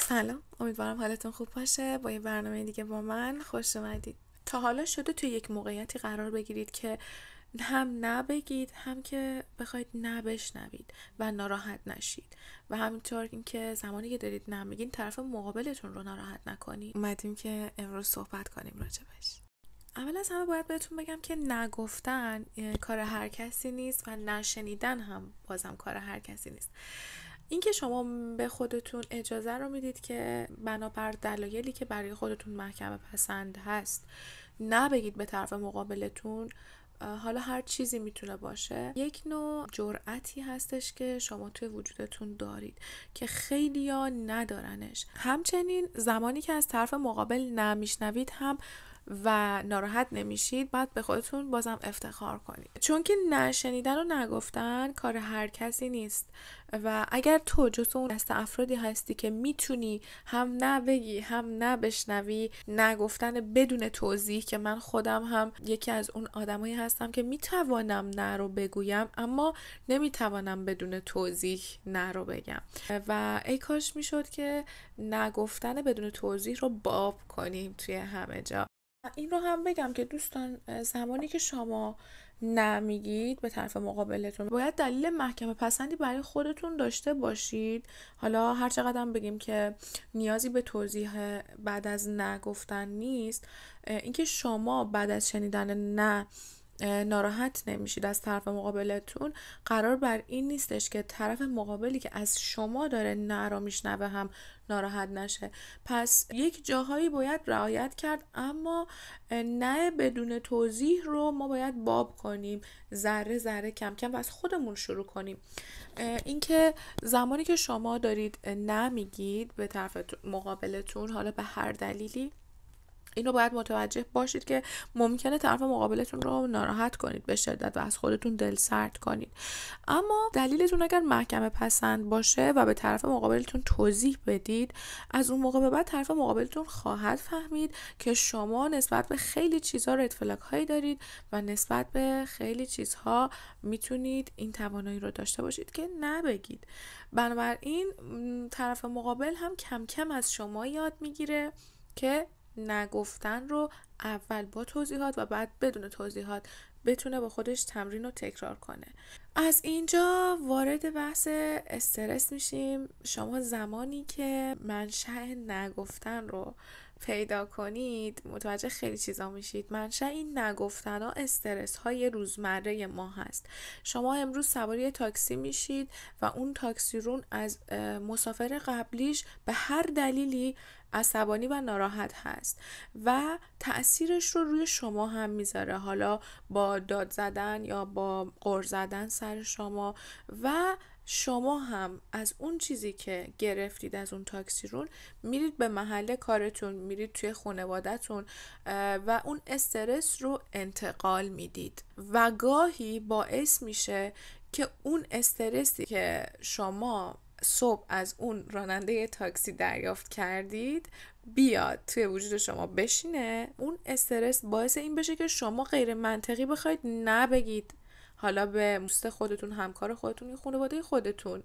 سلام، امیدوارم حالتون خوب باشه. با یه برنامه دیگه با من خوش اومدید. تا حالا شده توی یک موقعیتی قرار بگیرید که هم نه بگید، هم که بخواید نه بشنوید و ناراحت نشید، و همینطور اینکه زمانی که دارید نه میگین طرف مقابلتون رو ناراحت نکنید. اومدیم که امروز صحبت کنیم راجبش. اول از همه باید بهتون بگم که نگفتن کار هر کسی نیست و نشنیدن هم بازم کار هر کسی نیست. اینکه شما به خودتون اجازه رو میدید که بنابر دلایلی که برای خودتون محکمه پسند هست نبگید به طرف مقابلتون، حالا هر چیزی میتونه باشه، یک نوع جرأتی هستش که شما توی وجودتون دارید که خیلیا ندارنش. همچنین زمانی که از طرف مقابل نمیشنوید هم و ناراحت نمیشید، باید به خودتون بازم افتخار کنید، چون که نشنیدن و نگفتن کار هر کسی نیست. و اگر تو جز اون دسته افرادی هستی که میتونی هم نه بگی هم نه بشنوی، نگفتن بدون توضیح، که من خودم هم یکی از اون آدمایی هستم که میتوانم نه رو بگویم اما نمیتوانم بدون توضیح نه رو بگم، و ای کاش میشد که نگفتن بدون توضیح رو باب کنیم توی همه جا. این رو هم بگم که دوستان، زمانی که شما نمیگید به طرف مقابلتون، باید دلیل محکمه پسندی برای خودتون داشته باشید. حالا هر چقدر هم بگیم که نیازی به توضیح بعد از نگفتن نیست، اینکه شما بعد از شنیدن نه ناراحت نمیشید از طرف مقابلتون، قرار بر این نیستش که طرف مقابلی که از شما داره نه رو میشنوه هم ناراحت نشه. پس یک جاهایی باید رعایت کرد، اما نه بدون توضیح رو ما باید باب کنیم، ذره ذره کم کم و از خودمون شروع کنیم. اینکه زمانی که شما دارید نه میگید به طرف مقابلتون، حالا به هر دلیلی، اینو باید متوجه باشید که ممکنه طرف مقابلتون رو ناراحت کنید به شدت و از خودتون دل سرد کنید، اما دلیلتون اگر محکمه پسند باشه و به طرف مقابلتون توضیح بدید، از اون موقع به بعد طرف مقابلتون خواهد فهمید که شما نسبت به خیلی چیزها رد فلگ هایی دارید و نسبت به خیلی چیزها میتونید این توانایی رو داشته باشید که نبگید. بنابراین طرف مقابل هم کم کم از شما یاد میگیره که نگفتن رو اول با توضیحات و بعد بدون توضیحات بتونه با خودش تمرین و تکرار کنه. از اینجا وارد بحث استرس میشیم. شما زمانی که منشأ نگفتن رو پیدا کنید، متوجه خیلی چیزا میشید. منشأ این نگفتن ها استرس های روزمره ما هست. شما امروز سوار تاکسی میشید و اون تاکسی رون از مسافر قبلیش به هر دلیلی عصبانی و ناراحت هست و تأثیرش رو روی شما هم میذاره، حالا با داد زدن یا با غر زدن سر شما، و شما هم از اون چیزی که گرفتید از اون تاکسی رون میرید به محل کارتون، میرید توی خانواده‌تون و اون استرس رو انتقال میدید و گاهی باعث میشه که اون استرسی که شما صبح از اون راننده تاکسی دریافت کردید بیاد توی وجود شما بشینه. اون استرس باعث این بشه که شما غیر منطقی بخواید نبگید، حالا به دوست خودتون، همکار خودتون، خانواده خودتون.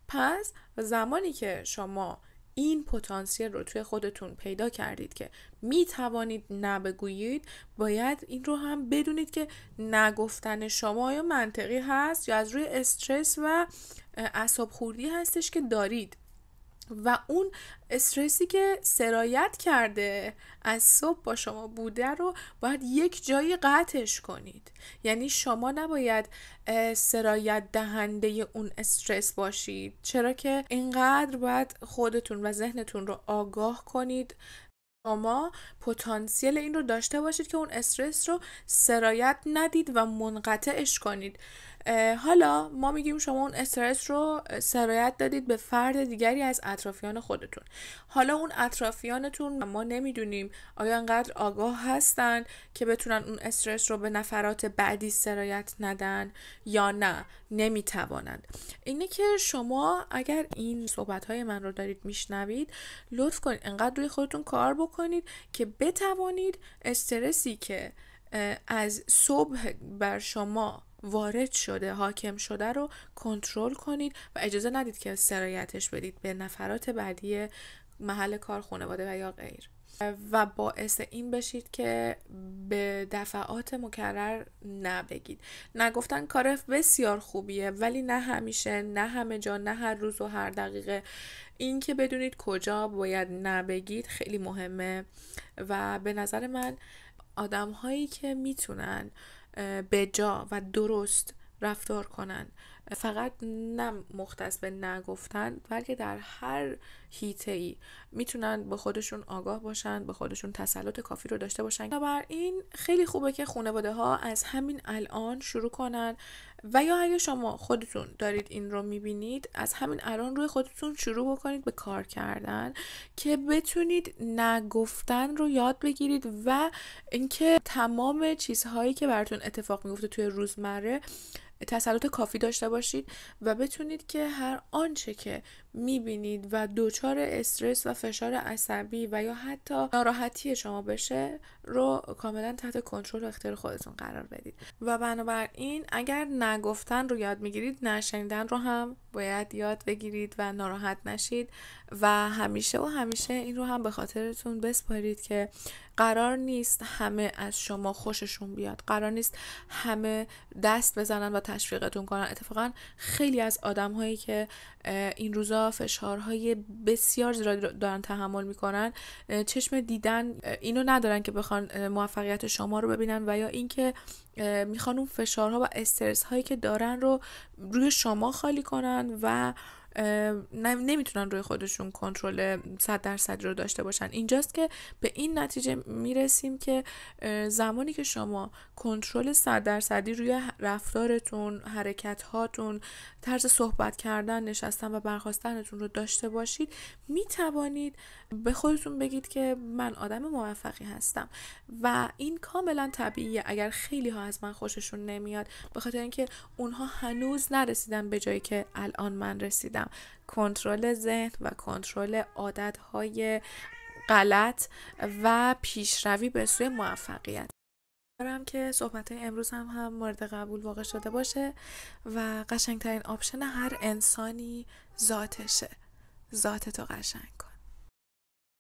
پس زمانی که شما این پتانسیل رو توی خودتون پیدا کردید که می توانید نبگویید، باید این رو هم بدونید که نگفتن شما یا منطقی هست یا از روی استرس و اعصاب خوردی هستش که دارید، و اون استرسی که سرایت کرده از صبح با شما بوده رو باید یک جایی قطعش کنید. یعنی شما نباید سرایت دهنده اون استرس باشید، چرا که اینقدر باید خودتون و ذهنتون رو آگاه کنید، شما پتانسیل این رو داشته باشید که اون استرس رو سرایت ندید و منقطعش کنید. حالا ما میگیم شما اون استرس رو سرایت دادید به فرد دیگری از اطرافیان خودتون. حالا اون اطرافیانتون ما نمیدونیم آیا انقدر آگاه هستن که بتونن اون استرس رو به نفرات بعدی سرایت ندن یا نه نمیتوانند. اینه که شما اگر این صحبت‌های من رو دارید میشنوید، لطف کنید انقدر روی خودتون کار بکنید که بتوانید استرسی که از صبح بر شما وارد شده، حاکم شده رو کنترل کنید و اجازه ندید که سرایتش بدید به نفرات بعدی محل کار، خانواده و یا غیر، و باعث این بشید که به دفعات مکرر نبگید. نگفتن کار بسیار خوبیه، ولی نه همیشه، نه همه جا، نه هر روز و هر دقیقه. این که بدونید کجا باید نبگید خیلی مهمه. و به نظر من آدم هایی که میتونن به جا و درست رفتار کنن، فقط نه مختص به نگفتن، بلکه در هر حیطه‌ای میتونن به خودشون آگاه باشن، به خودشون تسلط کافی رو داشته باشن. بنابراین خیلی خوبه که خانواده ها از همین الان شروع کنن، و یا اگه شما خودتون دارید این رو میبینید، از همین الان روی خودتون شروع بکنید به کار کردن که بتونید نگفتن رو یاد بگیرید و اینکه تمام چیزهایی که براتون اتفاق میفته توی روزمره تسلط کافی داشته باشید و بتونید که هر آنچه که میبینید و دچار استرس و فشار عصبی و یا حتی ناراحتی شما بشه رو کاملا تحت کنترل و اختیار خودتون قرار بدید. و بنابراین اگر نگفتن رو یاد میگیرید، نشنیدن رو هم باید یاد بگیرید و ناراحت نشید. و همیشه این رو هم به خاطرتون بسپارید که قرار نیست همه از شما خوششون بیاد، قرار نیست همه دست بزنن و تشویقتون کنن. اتفاقا خیلی از آدم هایی که این روزا فشارهای بسیار زیادی دارن تحمل میکنن، چشم دیدن اینو ندارن که بخوان موفقیت شما رو ببینن و یا اینکه میخوان اون فشارها و استرس هایی که دارن رو روی شما خالی کنن و نمیتونن روی خودشون کنترل 100% رو داشته باشن. اینجاست که به این نتیجه میرسیم که زمانی که شما کنترل 100% روی رفتارتون، حرکت هاتون، طرز صحبت کردن، نشستن و برخاستنتون رو داشته باشید، میتوانید به خودتون بگید که من آدم موفقی هستم. و این کاملا طبیعیه اگر خیلی ها از من خوششون نمیاد، به خاطر اینکه اونها هنوز نرسیدن به جایی که الان من رسیدم. کنترل ذهن و کنترل عادتهای غلط و پیشروی به سوی موفقیت. دارم که صحبت‌های امروز هم مورد قبول واقع شده باشه و قشنگترین آپشن هر انسانی ذاتشه. ذاتتو قشنگ کن.